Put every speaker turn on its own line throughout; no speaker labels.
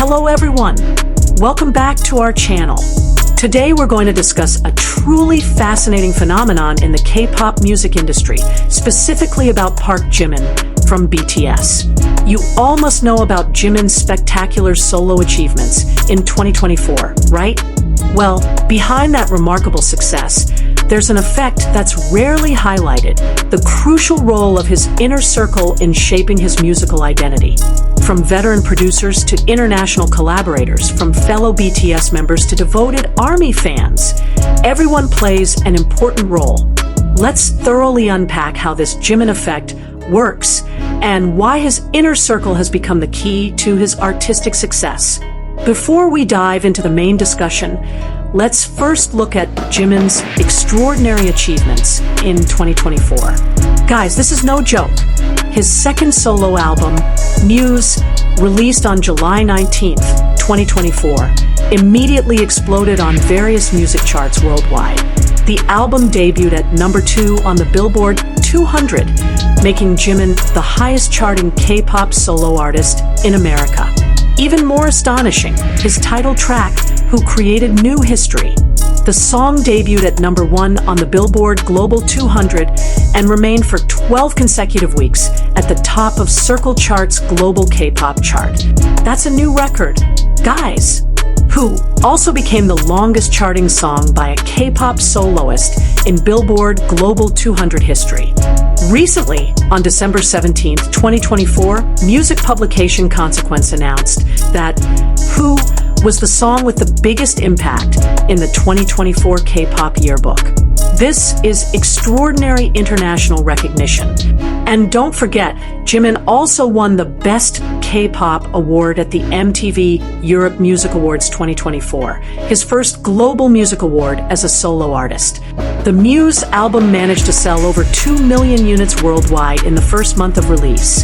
Hello everyone, welcome back to our channel. Today we're going to discuss a truly fascinating phenomenon in the K-pop music industry, specifically about Park Jimin from BTS. You all must know about Jimin's spectacular solo achievements in 2024, right? Well, behind that remarkable success, there's an effect that's rarely highlighted, the crucial role of his inner circle in shaping his musical identity. From veteran producers to international collaborators, from fellow BTS members to devoted ARMY fans, everyone plays an important role. Let's thoroughly unpack how this Jimin effect works and why his inner circle has become the key to his artistic success. Before we dive into the main discussion, let's first look at Jimin's extraordinary achievements in 2024. Guys, this is no joke. His second solo album, Muse, released on July 19th, 2024, immediately exploded on various music charts worldwide. The album debuted at number 2 on the Billboard 200, making Jimin the highest charting K-pop solo artist in America. Even more astonishing, his title track, Who Created New History. The song debuted at number 1 on the Billboard Global 200 and remained for 12 consecutive weeks at the top of Circle Chart's global K-pop chart. That's a new record. Guys, Who also became the longest charting song by a K-pop soloist in Billboard Global 200 history. Recently, on December 17, 2024, music publication Consequence announced that Who was the song with the biggest impact in the 2024 K-pop yearbook. This is extraordinary international recognition. And don't forget, Jimin also won the Best K-pop award at the MTV Europe Music Awards 2024, his first global music award as a solo artist. The Muse album managed to sell over 2 million units worldwide in the first month of release,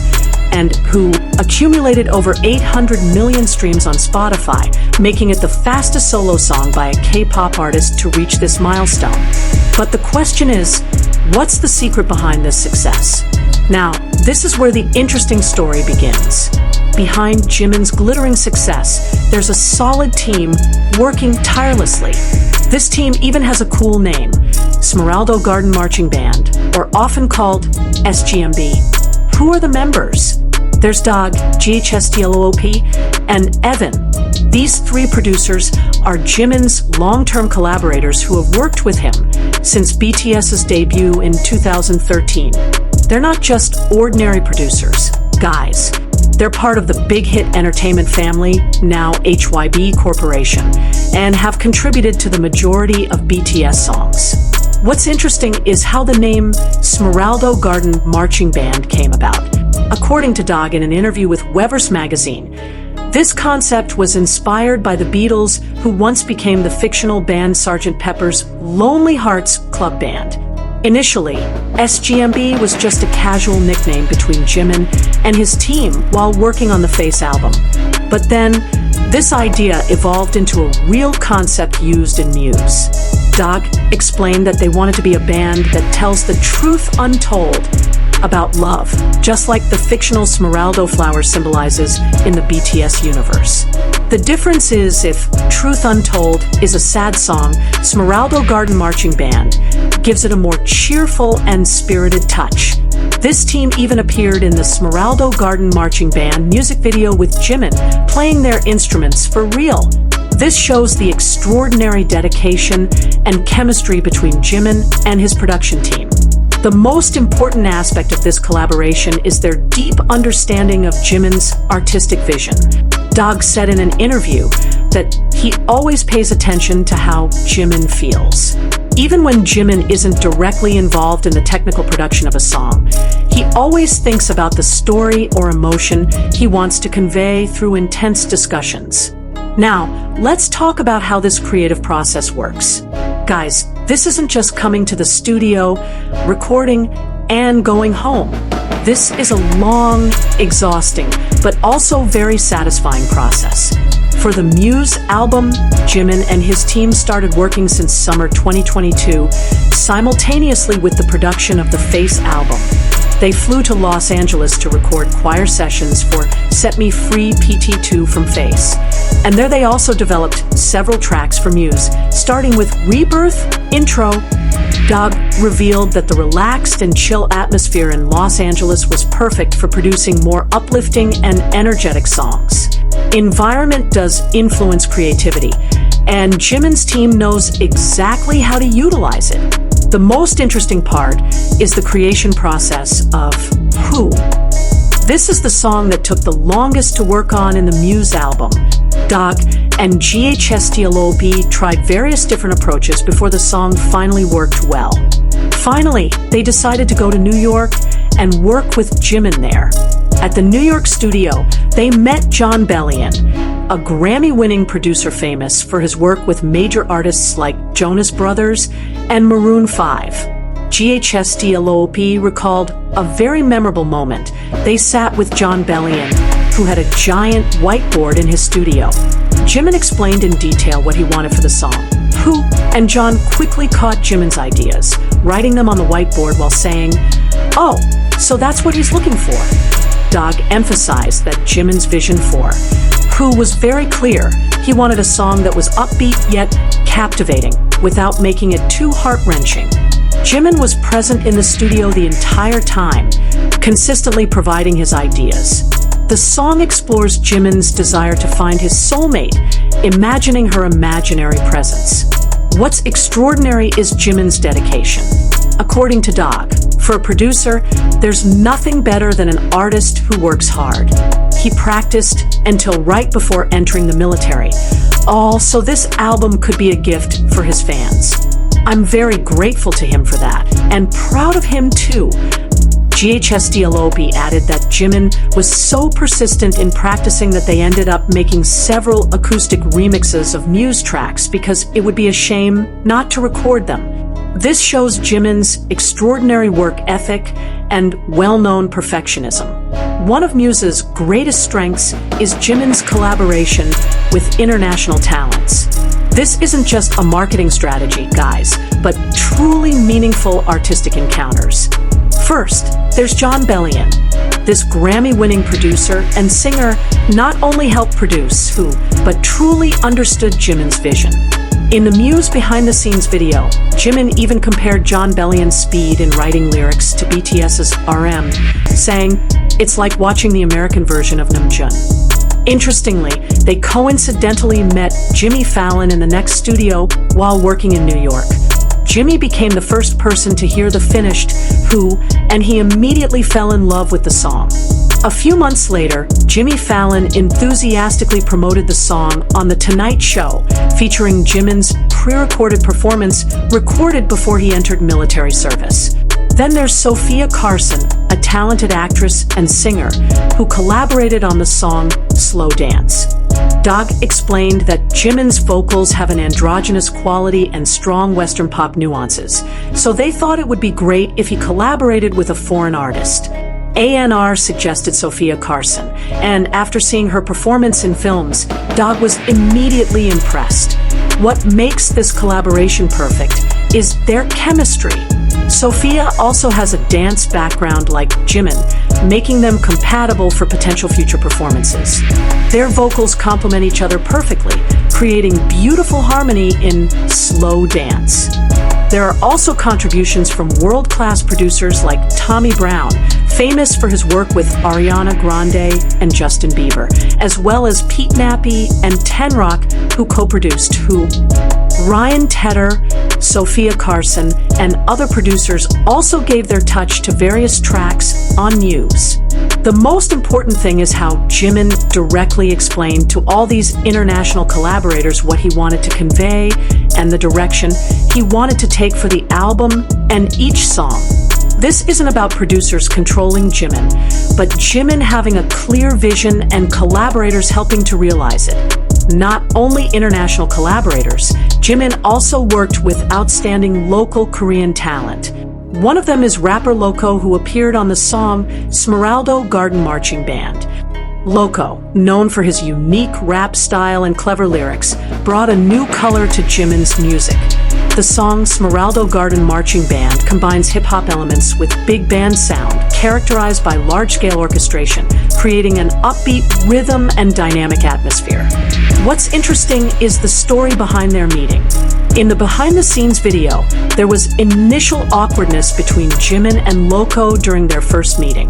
and Who accumulated over 800 million streams on Spotify, making it the fastest solo song by a K-pop artist to reach this milestone. But the question is, what's the secret behind this success? Now, this is where the interesting story begins. Behind Jimin's glittering success, there's a solid team working tirelessly. This team even has a cool name, Smeraldo Garden Marching Band, or often called SGMB. Who are the members? There's Dog, GHSTLOOP, and Evan. These three producers are Jimin's long-term collaborators who have worked with him since BTS's debut in 2013. They're not just ordinary producers, guys. They're part of the big hit entertainment family, now HYB Corporation, and have contributed to the majority of BTS songs. What's interesting is how the name Smeraldo Garden Marching Band came about. According to Dog in an interview with Weverse magazine, this concept was inspired by the Beatles, who once became the fictional band Sgt. Pepper's Lonely Hearts Club Band. Initially, SGMB was just a casual nickname between Jimin and his team while working on the Face album. But then, this idea evolved into a real concept used in Muse. Dog explained that they wanted to be a band that tells the truth untold about love, just like the fictional Smeraldo flower symbolizes in the BTS universe. The difference is, if Truth Untold is a sad song, Smeraldo Garden Marching Band gives it a more cheerful and spirited touch. This team even appeared in the Smeraldo Garden Marching Band music video with Jimin playing their instruments for real. This shows the extraordinary dedication and chemistry between Jimin and his production team. The most important aspect of this collaboration is their deep understanding of Jimin's artistic vision. Dog said in an interview that he always pays attention to how Jimin feels. Even when Jimin isn't directly involved in the technical production of a song, he always thinks about the story or emotion he wants to convey through intense discussions. Now, let's talk about how this creative process works. Guys, this isn't just coming to the studio, recording, and going home. This is a long, exhausting, but also very satisfying process. For the Muse album, Jimin and his team started working since summer 2022, simultaneously with the production of the Face album. they flew to Los Angeles to record choir sessions for Set Me Free PT2 from Face. And there they also developed several tracks for Muse, starting with Rebirth intro. Dog revealed that the relaxed and chill atmosphere in Los Angeles was perfect for producing more uplifting and energetic songs. Environment does influence creativity, and Jimin's team knows exactly how to utilize it. The most interesting part is the creation process of Who. This is the song that took the longest to work on in the Muse album. Dog and GHSTLOP tried various different approaches before the song finally worked well. Finally, they decided to go to New York and work with Jimin there. At the New York studio, they met Jon Bellion, a Grammy-winning producer famous for his work with major artists like Jonas Brothers and Maroon 5. GHSTLOP recalled a very memorable moment. They sat with Jon Bellion, who had a giant whiteboard in his studio. Jimin explained in detail what he wanted for the song. Who and Jon quickly caught Jimin's ideas, writing them on the whiteboard while saying, "Oh, so that's what he's looking for." Dog emphasized that Jimin's vision for Who was very clear. He wanted a song that was upbeat yet captivating, without making it too heart-wrenching. Jimin was present in the studio the entire time, consistently providing his ideas. The song explores Jimin's desire to find his soulmate, imagining her imaginary presence. What's extraordinary is Jimin's dedication. According to Dog, for a producer, there's nothing better than an artist who works hard. He practiced until right before entering the military, all so this album could be a gift for his fans. I'm very grateful to him for that, and proud of him too. GHSTLOP added that Jimin was so persistent in practicing that they ended up making several acoustic remixes of Muse tracks because it would be a shame not to record them. This shows Jimin's extraordinary work ethic and well-known perfectionism. One of Muse's greatest strengths is Jimin's collaboration with international talents. This isn't just a marketing strategy, guys, but truly meaningful artistic encounters. First, there's Jon Bellion. This Grammy-winning producer and singer not only helped produce Who, but truly understood Jimin's vision. In the Muse behind-the-scenes video, Jimin even compared Jon Bellion's speed in writing lyrics to BTS's RM, saying, "It's like watching the American version of Namjoon." Interestingly, they coincidentally met Jimmy Fallon in the next studio while working in New York. Jimmy became the first person to hear the finished Who, and he immediately fell in love with the song. A few months later, Jimmy Fallon enthusiastically promoted the song on The Tonight Show, featuring Jimin's pre-recorded performance recorded before he entered military service. Then there's Sofia Carson, a talented actress and singer, who collaborated on the song Slow Dance. Dog explained that Jimin's vocals have an androgynous quality and strong Western pop nuances, so they thought it would be great if he collaborated with a foreign artist. ANR suggested Sofia Carson, and after seeing her performance in films, Dog was immediately impressed. What makes this collaboration perfect is their chemistry. Sofia also has a dance background like Jimin, making them compatible for potential future performances. Their vocals complement each other perfectly, creating beautiful harmony in Slow Dance. There are also contributions from world-class producers like Tommy Brown, famous for his work with Ariana Grande and Justin Bieber, as well as Pete Nappy and Ten Rock, who co-produced Who. Ryan Tedder, Sofia Carson, and other producers also gave their touch to various tracks on Muse. The most important thing is how Jimin directly explained to all these international collaborators what he wanted to convey and the direction he wanted to take for the album and each song. This isn't about producers controlling Jimin, but Jimin having a clear vision and collaborators helping to realize it. Not only international collaborators, Jimin also worked with outstanding local Korean talent. One of them is rapper Loco, who appeared on the song Smeraldo Garden Marching Band. Loco, known for his unique rap style and clever lyrics, brought a new color to Jimin's music. The song Smeraldo Garden Marching Band combines hip-hop elements with big band sound, characterized by large-scale orchestration, creating an upbeat rhythm and dynamic atmosphere. What's interesting is the story behind their meeting. In the behind-the-scenes video, there was initial awkwardness between Jimin and Loco during their first meeting.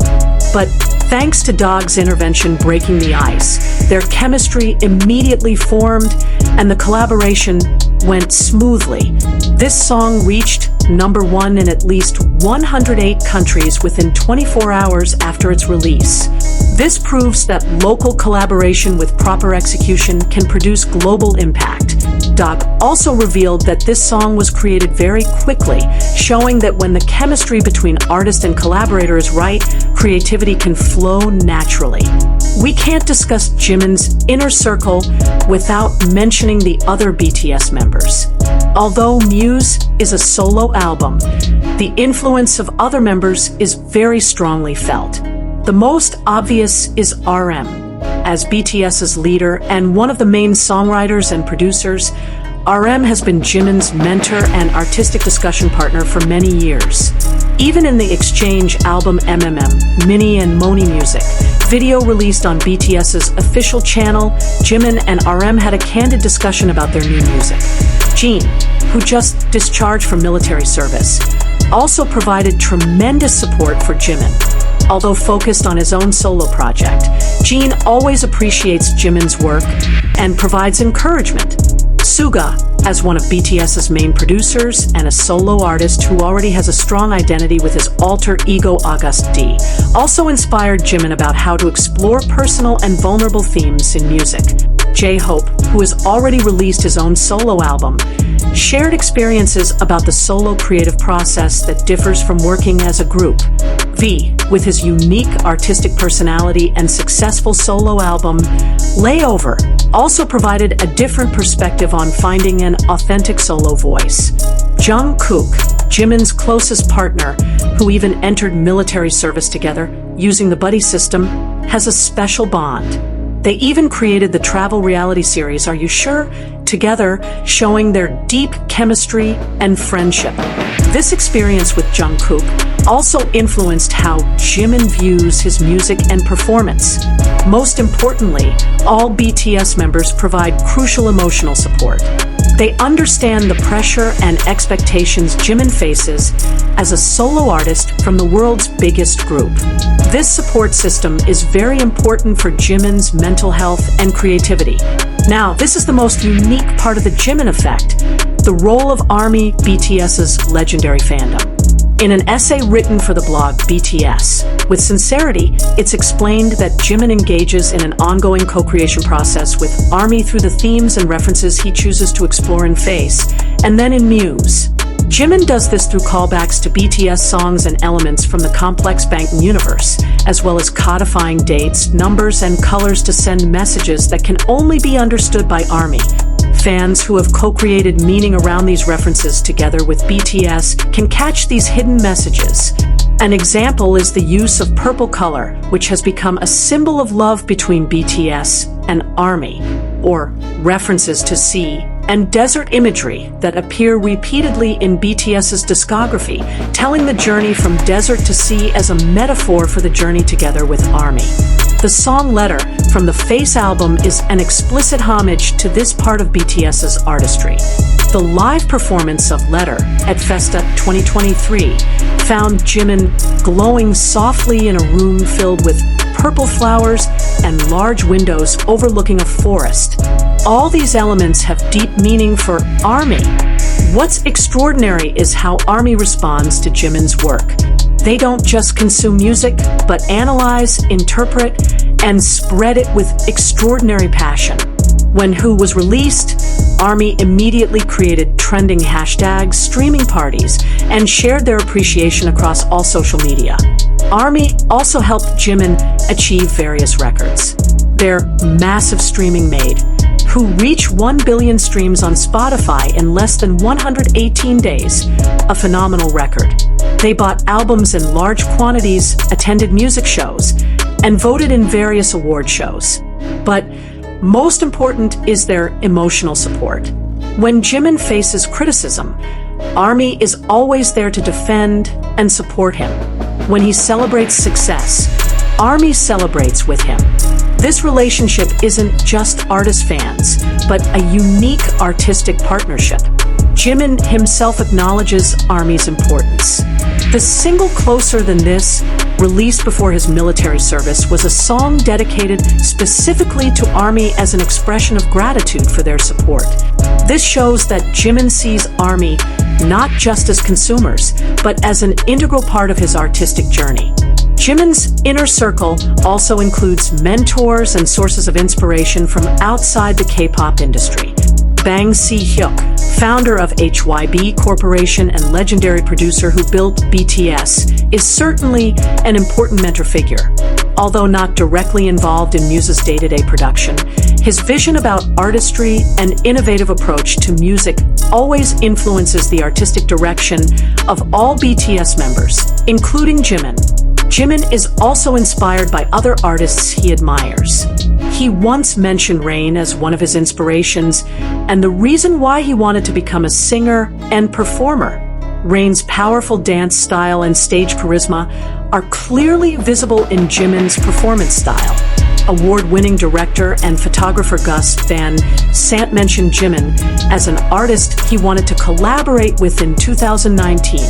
But thanks to Dog's intervention breaking the ice, their chemistry immediately formed and the collaboration went smoothly. This song reached #1 in at least 108 countries within 24 hours after its release. This proves that local collaboration with proper execution can produce global impact. Doc also revealed that this song was created very quickly, showing that when the chemistry between artist and collaborator is right, creativity can flow naturally. We can't discuss Jimin's inner circle without mentioning the other BTS members. Although Muse is a solo album, the influence of other members is very strongly felt. The most obvious is RM. As BTS's leader and one of the main songwriters and producers, RM has been Jimin's mentor and artistic discussion partner for many years. Even in the Exchange album Mini and Moni Music video released on BTS's official channel, Jimin and RM had a candid discussion about their new music. Jimin, who just discharged from military service, also provided tremendous support for Jimin. Although focused on his own solo project, Jimin always appreciates Jimin's work and provides encouragement. Suga, as one of BTS's main producers and a solo artist who already has a strong identity with his alter ego August D, also inspired Jimin about how to explore personal and vulnerable themes in music. J-Hope, who has already released his own solo album, shared experiences about the solo creative process that differs from working as a group. V, with his unique artistic personality and successful solo album, Layover, also provided a different perspective on finding an authentic solo voice. Jungkook, Jimin's closest partner, who even entered military service together using the buddy system, has a special bond. They even created the travel reality series Are You Sure? Together, showing their deep chemistry and friendship. This experience with Jungkook also influenced how Jimin views his music and performance. Most importantly, all BTS members provide crucial emotional support. They understand the pressure and expectations Jimin faces as a solo artist from the world's biggest group. This support system is very important for Jimin's mental health and creativity. Now, this is the most unique part of the Jimin effect, the role of ARMY, BTS's legendary fandom. In an essay written for the blog BTS, with sincerity, it's explained that Jimin engages in an ongoing co-creation process with ARMY through the themes and references he chooses to explore in Face, and then in Muse. Jimin does this through callbacks to BTS songs and elements from the complex Bangtan universe, as well as codifying dates, numbers, and colors to send messages that can only be understood by ARMY. Fans who have co-created meaning around these references together with BTS can catch these hidden messages. An example is the use of purple color, which has become a symbol of love between BTS and ARMY, or references to sea and desert imagery that appear repeatedly in BTS's discography, telling the journey from desert to sea as a metaphor for the journey together with ARMY. The song Letter from the Face album is an explicit homage to this part of BTS's artistry. The live performance of Letter at Festa 2023 found Jimin glowing softly in a room filled with purple flowers and large windows overlooking a forest. All these elements have deep meaning for ARMY. What's extraordinary is how ARMY responds to Jimin's work. They don't just consume music, but analyze, interpret, and spread it with extraordinary passion. When Who was released, ARMY immediately created trending hashtags, streaming parties, and shared their appreciation across all social media. ARMY also helped Jimin achieve various records. Their massive streaming made Who reach 1 billion streams on Spotify in less than 118 days, a phenomenal record. They bought albums in large quantities, attended music shows, and voted in various award shows. But most important is their emotional support. When Jimin faces criticism, ARMY is always there to defend and support him. When he celebrates success, ARMY celebrates with him. This relationship isn't just artist fans, but a unique artistic partnership. Jimin himself acknowledges ARMY's importance. The single Closer Than This, released before his military service, was a song dedicated specifically to ARMY as an expression of gratitude for their support. This shows that Jimin sees ARMY not just as consumers, but as an integral part of his artistic journey. Jimin's inner circle also includes mentors and sources of inspiration from outside the K-pop industry. Bang Si-hyuk, founder of HYB Corporation and legendary producer who built BTS, is certainly an important mentor figure. Although not directly involved in Muse's day-to-day production, his vision about artistry and innovative approach to music always influences the artistic direction of all BTS members, including Jimin. Jimin is also inspired by other artists he admires. He once mentioned Rain as one of his inspirations, and the reason why he wanted to become a singer and performer. Rain's powerful dance style and stage charisma are clearly visible in Jimin's performance style. Award-winning director and photographer Gus Van Sant mentioned Jimin as an artist he wanted to collaborate with in 2019.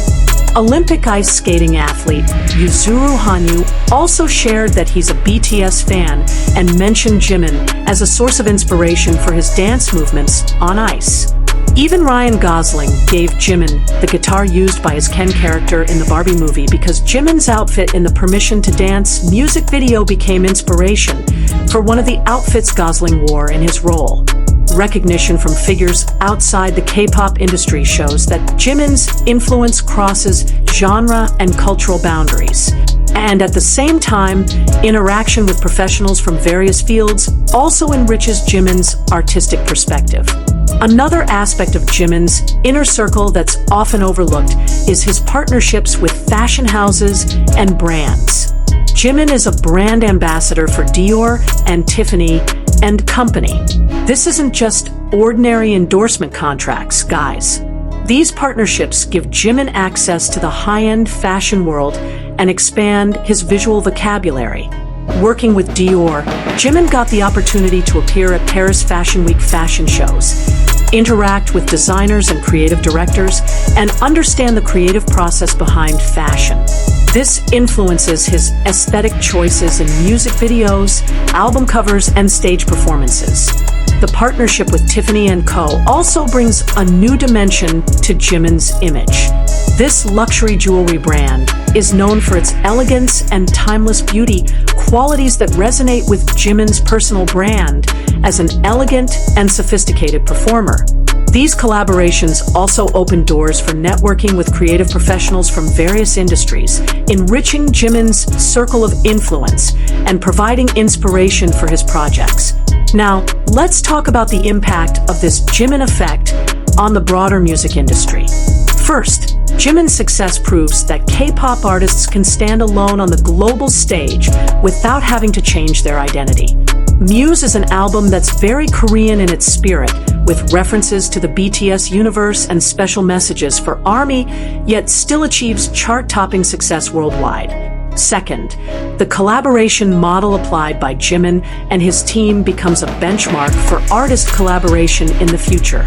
Olympic ice skating athlete Yuzuru Hanyu also shared that he's a BTS fan and mentioned Jimin as a source of inspiration for his dance movements on ice. Even Ryan Gosling gave Jimin the guitar used by his Ken character in the Barbie movie because Jimin's outfit in the Permission to Dance music video became inspiration for one of the outfits Gosling wore in his role. Recognition from figures outside the K-pop industry shows that Jimin's influence crosses genre and cultural boundaries. And at the same time, interaction with professionals from various fields also enriches Jimin's artistic perspective. Another aspect of Jimin's inner circle that's often overlooked is his partnerships with fashion houses and brands. Jimin is a brand ambassador for Dior and Tiffany and Company. This isn't just ordinary endorsement contracts, guys. These partnerships give Jimin access to the high-end fashion world and expand his visual vocabulary. Working with Dior, Jimin got the opportunity to appear at Paris Fashion Week fashion shows, interact with designers and creative directors, and understand the creative process behind fashion. This influences his aesthetic choices in music videos, album covers, and stage performances. The partnership with Tiffany & Co. also brings a new dimension to Jimin's image. This luxury jewelry brand is known for its elegance and timeless beauty, qualities that resonate with Jimin's personal brand as an elegant and sophisticated performer. These collaborations also open doors for networking with creative professionals from various industries, enriching Jimin's circle of influence and providing inspiration for his projects. Now, let's talk about the impact of this Jimin effect on the broader music industry. First, Jimin's success proves that K-pop artists can stand alone on the global stage without having to change their identity. Muse is an album that's very Korean in its spirit, with references to the BTS universe and special messages for ARMY, yet still achieves chart-topping success worldwide. Second, the collaboration model applied by Jimin and his team becomes a benchmark for artist collaboration in the future.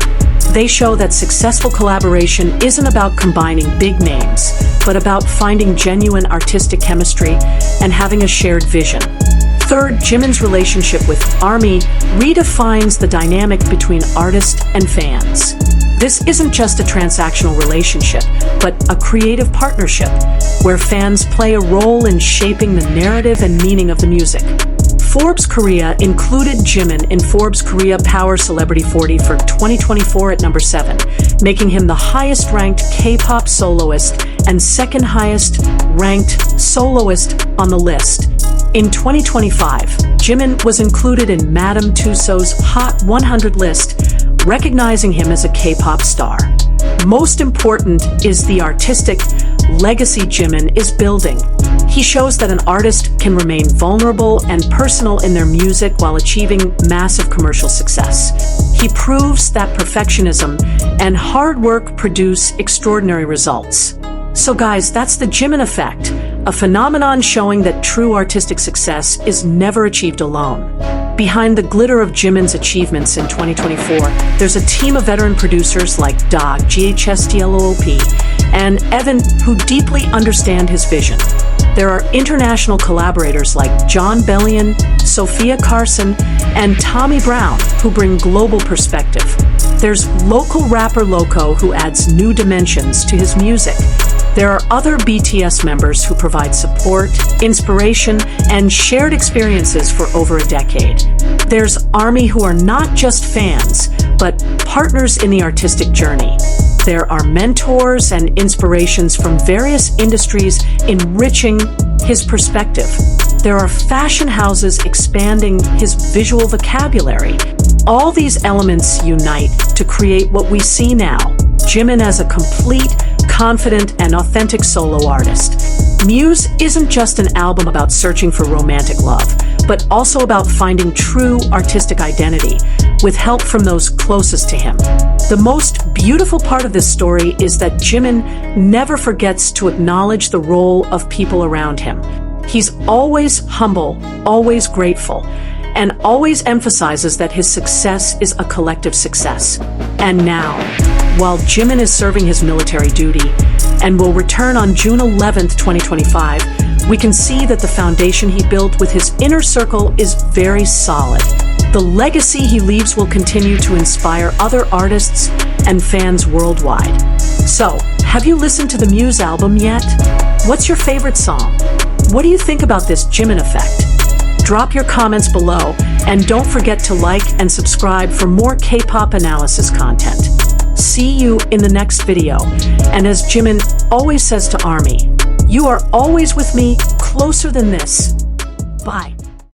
They show that successful collaboration isn't about combining big names, but about finding genuine artistic chemistry and having a shared vision. Third, Jimin's relationship with ARMY redefines the dynamic between artist and fans. This isn't just a transactional relationship, but a creative partnership where fans play a role in shaping the narrative and meaning of the music. Forbes Korea included Jimin in Forbes Korea Power Celebrity 40 for 2024 at number 7, making him the highest-ranked K-pop soloist and second highest-ranked soloist on the list. In 2025, Jimin was included in Madame Tussauds Hot 100 list, recognizing him as a K-pop star. Most important is the artistic legacy Jimin is building. He shows that an artist can remain vulnerable and personal in their music while achieving massive commercial success. he proves that perfectionism and hard work produce extraordinary results. So guys, that's the Jimin effect, a phenomenon showing that true artistic success is never achieved alone. Behind the glitter of Jimin's achievements in 2024, there's a team of veteran producers like Da, GHSTLOOP, and Evan, who deeply understand his vision. There are international collaborators like John Bellion, Sophia Carson, and Tommy Brown, who bring global perspective. There's local rapper Loco, who adds new dimensions to his music. There are other BTS members who provide support, inspiration, and shared experiences for over a decade. There's ARMY, who are not just fans, but partners in the artistic journey. There are mentors and inspirations from various industries enriching his perspective. There are fashion houses expanding his visual vocabulary. All these elements unite to create what we see now, Jimin as a complete, confident, and authentic solo artist. Muse isn't just an album about searching for romantic love, but also about finding true artistic identity, with help from those closest to him. The most beautiful part of this story is that Jimin never forgets to acknowledge the role of people around him. He's always humble, always grateful, and always emphasizes that his success is a collective success. And now, while Jimin is serving his military duty and will return on June 11th, 2025, we can see that the foundation he built with his inner circle is very solid. The legacy he leaves will continue to inspire other artists and fans worldwide. So, have you listened to the Muse album yet? What's your favorite song? What do you think about this Jimin effect? Drop your comments below, and don't forget to like and subscribe for more K-pop analysis content. See you in the next video, and as Jimin always says to ARMY, you are always with me, closer than this. Bye.